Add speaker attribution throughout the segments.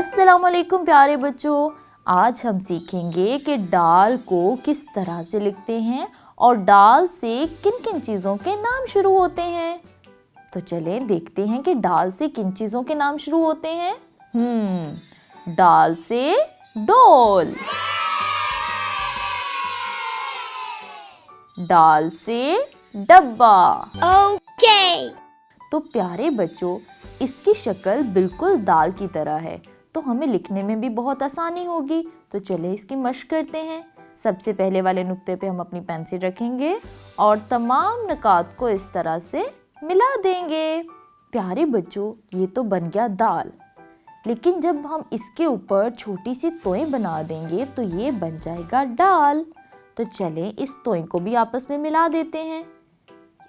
Speaker 1: अस्सलामुअलैकुम प्यारे बच्चों, आज हम सीखेंगे कि डाल को किस तरह से लिखते हैं और डाल से किन किन चीज़ों के नाम शुरू होते हैं। तो चलें देखते हैं कि डाल से किन चीज़ों के नाम शुरू होते हैं। डाल से डॉल, डाल से डब्बा।
Speaker 2: ओके।
Speaker 1: तो प्यारे बच्चों, इसकी शक्ल बिल्कुल दाल की तरह है, तो हमें लिखने में भी बहुत आसानी होगी। तो चले इसकी मशक करते हैं। सबसे पहले वाले नुक्ते पे हम अपनी पेंसिल रखेंगे और तमाम नुकात को इस तरह से मिला देंगे। प्यारे बच्चों, ये तो बन गया दाल, लेकिन जब हम इसके ऊपर छोटी सी तोय बना देंगे तो ये बन जाएगा डाल। तो चलें इस तोय को भी आपस में मिला देते हैं।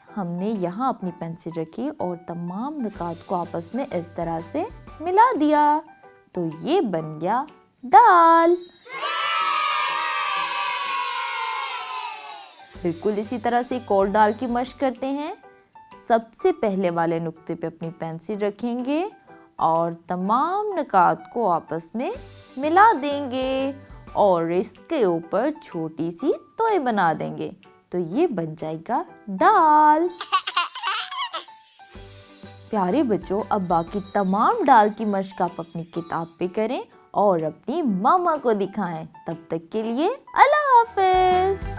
Speaker 1: हमने यहाँ अपनी पेंसिल रखी और तमाम नुकात को आपस में इस तरह से मिला दिया, तो ये बन गया दाल। बिल्कुल इसी तरह से एक और दाल की मशक करते हैं। सबसे पहले वाले नुक्ते पे अपनी पेंसिल रखेंगे और तमाम नुकात को आपस में मिला देंगे और इसके ऊपर छोटी सी तोय बना देंगे, तो ये बन जाएगा दाल। प्यारे बच्चों, अब बाकी तमाम डाल की मशक आप अपनी किताब पे करें और अपनी मामा को दिखाएं। तब तक के लिए अल्लाह हाफिज।